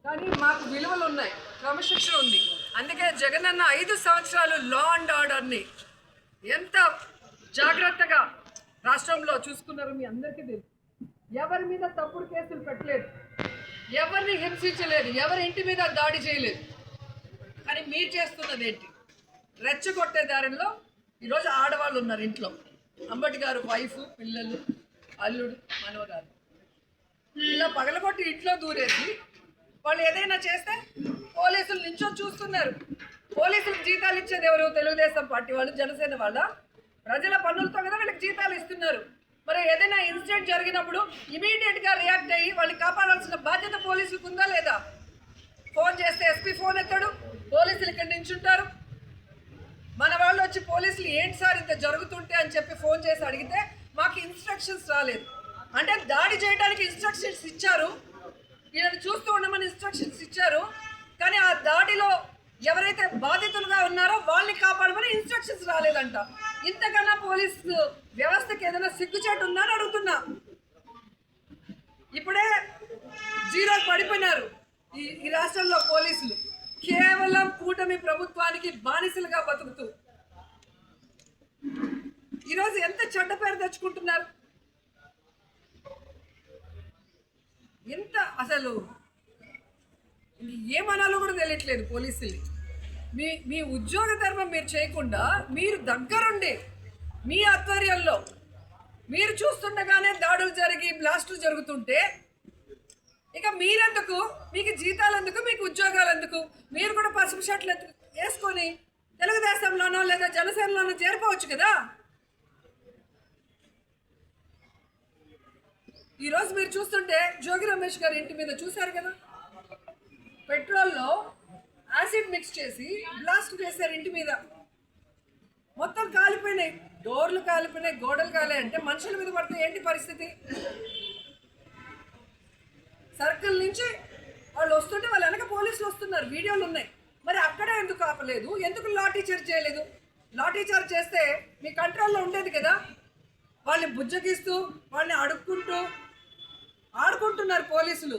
కానీ మాకు విలువలు ఉన్నాయి, క్రమశిక్షణ ఉంది. అందుకే జగనన్న 5 సంవత్సరాలు లా అండ్ ఆర్డర్ని ఎంత జాగ్రత్తగా రాష్ట్రంలో చూసుకున్నారో మీ అందరికీ తెలుసు. ఎవరి మీద తప్పుడు కేసులు పెట్టలేదు, ఎవరిని హింసించలేదు, ఎవరి ఇంటి మీద దాడి చేయలేదు. కానీ మీరు చేస్తున్నది ఏంటి? రెచ్చగొట్టే దారిలో ఈరోజు ఆడవాళ్ళు ఉన్నారు ఇంట్లో. అంబటి గారు వైఫ్, పిల్లలు, అల్లుడు, మనవరాలు ఇలా పగలగొట్టి ఇంట్లో దూరేసి వాళ్ళు ఏదైనా చేస్తే పోలీసులు నించొని చూస్తున్నారు. పోలీసులకు జీతాలు ఇచ్చేది ఎవరు? తెలుగుదేశం పార్టీ వాళ్ళు, జనసేన వాళ్ళ. ప్రజల పన్నులతో కదా వీళ్ళకి జీతాలు ఇస్తున్నారు. మరి ఏదైనా ఇన్సిడెంట్ జరిగినప్పుడు ఇమీడియట్గా రియాక్ట్ అయ్యి వాళ్ళని కాపాడాల్సిన బాధ్యత పోలీసులకు ఉందా లేదా? ఫోన్ చేస్తే ఎస్పీ ఫోన్ ఎత్తాడు, పోలీసులు ఇక్కడ నించుంటారు. మన వాళ్ళు వచ్చి పోలీసులు ఏంటి సార్ ఇంత జరుగుతుంటే అని చెప్పి ఫోన్ చేసి అడిగితే మాకు ఇన్స్ట్రక్షన్స్ రాలేదు అంటే దాడి చేయడానికి ఇన్స్ట్రక్షన్స్ ఇచ్చారు, వీళ్ళని చూస్తూ ఉండమని ఇన్స్ట్రక్షన్స్ ఇచ్చారు. కానీ ఆ దాడిలో ఎవరైతే బాధితులుగా ఉన్నారో వాళ్ళని కాపాడమని ఇన్స్ట్రక్షన్స్ రాలేదంట. ఇంతకన్నా పోలీస్ వ్యవస్థకి ఏదైనా సిగ్గుచేటు ఉందా అని అడుగుతున్నా. ఇప్పుడే జీరో పడిపోయినారు ఈ రాష్ట్రంలో పోలీసులు, కేవలం కూటమి ప్రభుత్వానికి బానిసలుగా బతుకుతూ ఈరోజు ఎంత చెడ్డ పేరు తెచ్చుకుంటున్నారు. ఎంత అసలు ఏమనాలో కూడా తెలియట్లేదు పోలీసుల్ని. మీ ఉద్యోగ ధర్మం మీరు చేయకుండా మీరు దగ్గరుండి మీ ఆధ్వర్యంలో మీరు చూస్తుండగానే దాడులు జరిగి బ్లాస్టులు జరుగుతుంటే ఇక మీరెందుకు? మీకు జీతాలు ఎందుకు? మీకు ఉద్యోగాలు ఎందుకు? మీరు కూడా పసుపు షర్ట్లు వేసుకొని తెలుగుదేశంలోనో లేదా జనసేనలోనో చేరిపోవచ్చు కదా. ఈరోజు మీరు చూస్తుంటే జోగి రమేష్ గారి ఇంటి మీద చూశారు కదా, పెట్రోల్లో యాసిడ్ మిక్స్ చేసి బ్లాస్ట్ చేశారు ఇంటి మీద. మొత్తం కాలిపోయినాయి, డోర్లు కాలిపోయినాయి, గోడలు కాలే. అంటే మనుషుల మీద పడితే ఏంటి పరిస్థితి? సర్కిల్ నుంచి వాళ్ళు వస్తుంటే వాళ్ళ వెనక పోలీసులు వస్తున్నారు, వీడియోలు ఉన్నాయి. మరి అక్కడే ఎందుకు ఆపలేదు? ఎందుకు లాఠీ చార్జ్ చేయలేదు? లాఠీ చార్జ్ చేస్తే మీ కంట్రోల్లో ఉండేది కదా. వాళ్ళని బుజ్జగిస్తూ వాళ్ళని అడుక్కుంటూ ఆడుకుంటున్నారు పోలీసులు.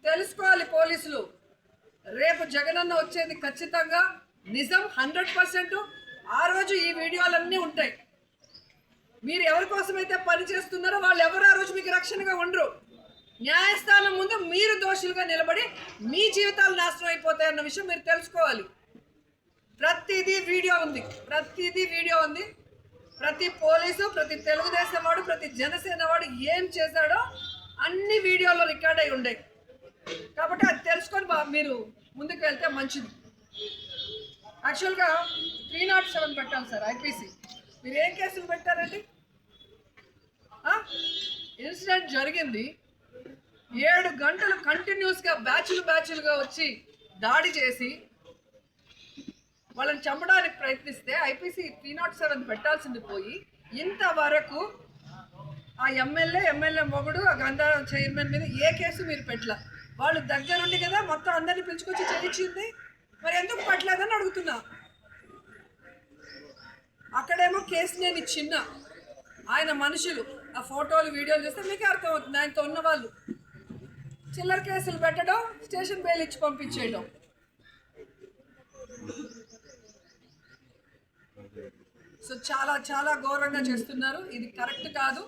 తెలుసుకోవాలి పోలీసులు, రేపు జగనన్న వచ్చేది ఖచ్చితంగా నిజం 100%. ఆ రోజు ఈ వీడియోలన్నీ ఉంటాయి. మీరు ఎవరి కోసమైతే పని చేస్తున్నారో వాళ్ళు ఎవరు ఆ రోజు మీకు రక్షణగా ఉండరు. న్యాయస్థానం ముందు మీరు దోషులుగా నిలబడి మీ జీవితాలు నాశనం అయిపోతాయన్న విషయం మీరు తెలుసుకోవాలి. ప్రతిదీ వీడియో ఉంది, ప్రతిదీ వీడియో ఉంది. ప్రతి పోలీసు, ప్రతి తెలుగుదేశం వాడు, ప్రతి జనసేన వాడు ఏం చేశాడో అన్ని వీడియోలో రికార్డ్ అయి ఉన్నాయి. కాబట్టి అది తెలుసుకొని మీరు ముందుకు వెళ్తే మంచిది. యాక్చువల్గా 307 పెట్టాలి సార్ ఐపీసీ. మీరు ఏం కేసులు పెట్టారండి? ఇన్సిడెంట్ జరిగింది, 7 గంటలు కంటిన్యూస్గా బ్యాచ్లుగా వచ్చి దాడి చేసి వాళ్ళని చంపడానికి ప్రయత్నిస్తే ఐపీసీ 307 పెట్టాల్సింది పోయి ఇంతవరకు ఆ ఎమ్మెల్యే మొగుడు, ఆ గంధారం చైర్మన్ మీద ఏ కేసు మీరు పెట్టలా. వాళ్ళు దగ్గరుండి కదా మొత్తం అందరినీ పిలుచుకొచ్చి చేయించింది. మరి ఎందుకు పట్టలేదని అడుగుతున్నా. అక్కడేమో కేసు నేను చిన్న ఆయన మనుషులు, ఆ ఫోటోలు వీడియోలు చూస్తే మీకే అర్థమవుతుంది. ఆయనతో ఉన్న వాళ్ళు చిల్లర కేసులు పెట్టడం, స్టేషన్ బెయిల్ ఇచ్చి పంపించేయడం. సో చాలా చాలా ఘోరంగా చేస్తున్నారు. ఇది కరెక్ట్ కాదు.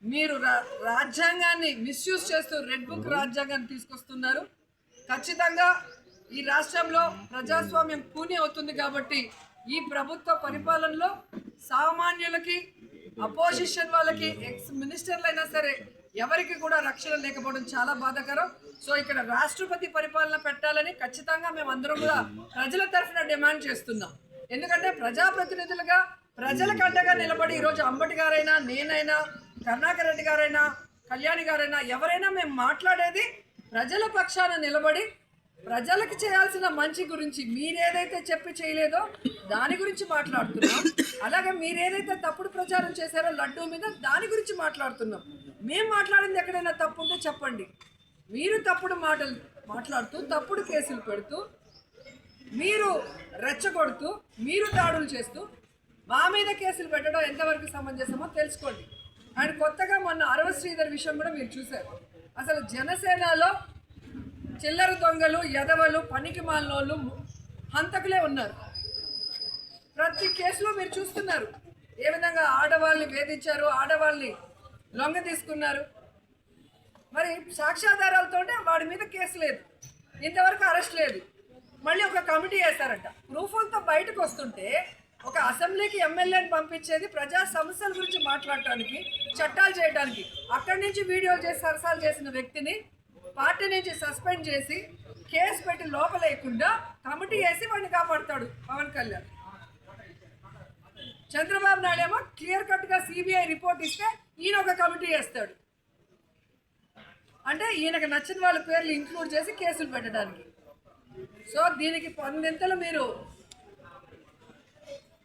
మీరు రాజ్యాంగాన్ని మిస్యూజ్ చేస్తూ రెడ్ బుక్ రాజ్యాంగాన్ని తీసుకొస్తున్నారు. ఖచ్చితంగా ఈ రాష్ట్రంలో ప్రజాస్వామ్యం కూని అవుతుంది. కాబట్టి ఈ ప్రభుత్వ పరిపాలనలో సామాన్యులకి, అపోజిషన్ వాళ్ళకి, ఎక్స్ మినిస్టర్లైనా సరే ఎవరికి కూడా రక్షణ లేకపోవడం చాలా బాధాకరం. సో ఇక్కడ రాష్ట్రపతి పరిపాలన పెట్టాలని ఖచ్చితంగా మేము అందరం కూడా ప్రజల తరఫున డిమాండ్ చేస్తున్నాం. ఎందుకంటే ప్రజాప్రతినిధులుగా ప్రజలకు అండగా నిలబడి ఈరోజు అంబటి గారైనా, నేనైనా, కరుణాకర్ రెడ్డి గారైనా, కళ్యాణి గారైనా ఎవరైనా మేము మాట్లాడేది ప్రజల పక్షాన నిలబడి ప్రజలకు చేయాల్సిన మంచి గురించి. మీరేదైతే చెప్పి చేయలేదో దాని గురించి మాట్లాడుతున్నాం. అలాగే మీరేదైతే తప్పుడు ప్రచారం చేశారో లడ్డూ మీద దాని గురించి మాట్లాడుతున్నాం. మేము మాట్లాడింది ఎక్కడైనా తప్పు ఉంటే చెప్పండి. మీరు తప్పుడు మాటలు మాట్లాడుతూ, తప్పుడు కేసులు పెడుతూ, మీరు రెచ్చగొడుతూ, మీరు దాడులు చేస్తూ మా మీద కేసులు పెట్టడం ఎంతవరకు సమంజసమో తెలుసుకోండి. అండ్ కొత్తగా మొన్న అరవ శ్రీధర్ విషయం కూడా మీరు చూశారు. అసలు జనసేనలో చిల్లర దొంగలు, ఎదవలు, పనికి మాలినోళ్ళు, హంతకులే ఉన్నారు. ప్రతి కేసులో మీరు చూస్తున్నారు ఏ విధంగా ఆడవాళ్ళని వేధించారు, ఆడవాళ్ళని లొంగ తీసుకున్నారు. మరి సాక్ష్యాధారాలతోనే వాడి మీద కేసు లేదు, ఇంతవరకు అరెస్ట్ లేదు. మళ్ళీ ఒక కమిటీ వేస్తారంట. ప్రూఫ్లతో బయటకు వస్తుంటే ఒక అసెంబ్లీకి ఎమ్మెల్యేని పంపించేది ప్రజా సమస్యల గురించి మాట్లాడటానికి, చట్టాలు చేయడానికి. అక్కడి నుంచి వీడియోలు చేసి సరసాలు చేసిన వ్యక్తిని పార్టీ నుంచి సస్పెండ్ చేసి కేసు పెట్టి లోపలేయకుండా కమిటీ వేసి వాడిని కాపాడుతాడు పవన్ కళ్యాణ్. చంద్రబాబు నాయుడు ఏమో క్లియర్ కట్గా సిబిఐ రిపోర్ట్ ఇస్తే ఈయన ఒక కమిటీ వేస్తాడు. అంటే ఈయనకు నచ్చిన వాళ్ళ పేర్లు ఇంక్లూడ్ చేసి కేసులు పెట్టడానికి. సో దీనికి 10 మీరు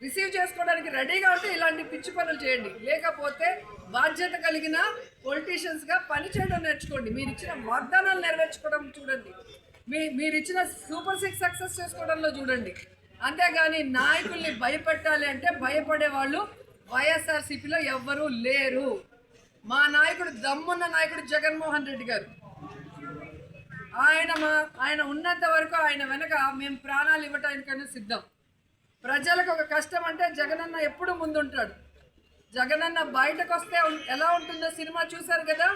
రిసీవ్ చేసుకోవడానికి రెడీగా ఉంటే ఇలాంటి పిచ్చి పనులు చేయండి. లేకపోతే బాధ్యత కలిగిన పొలిటీషియన్స్గా పని చేయడం నేర్చుకోండి. మీరు ఇచ్చిన వాగ్దానాలు నెరవేర్చుకోవడం చూడండి. మీరు ఇచ్చిన సూపర్ 6 సక్సెస్ చేసుకోవడంలో చూడండి. అంతేగాని నాయకుల్ని భయపెట్టాలి అంటే భయపడే వాళ్ళు వైఎస్ఆర్సీపీలో ఎవ్వరూ లేరు. మా నాయకుడు, దమ్మున్న నాయకుడు జగన్మోహన్ రెడ్డి గారు. ఆయన ఉన్నంత వరకు ఆయన వెనక మేము ప్రాణాలు ఇవ్వటానికైనా సిద్ధం. ప్రజలకు ఒక కష్టం అంటే జగనన్న ఎప్పుడు ముందుంటాడు. జగనన్న బయటకు వస్తే ఎలా ఉంటుందో సినిమా చూశారు కదా.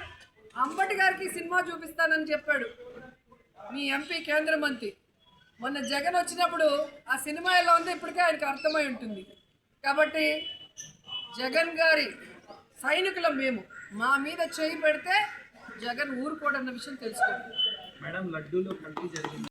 అంబటి గారికి సినిమా చూపిస్తానని చెప్పాడు మీ ఎంపీ, కేంద్ర మంత్రి. మొన్న జగన్ వచ్చినప్పుడు ఆ సినిమా ఎలా ఉందో ఇప్పటికే ఆయనకు అర్థమై ఉంటుంది. కాబట్టి జగన్ గారి సైనికులం మేము. మా మీద చేయి పెడితే జగన్ ఊరుకోడన్న విషయం తెలుసుకోండి. మేడం, లడ్డూలో కల్తీ జరిగింది.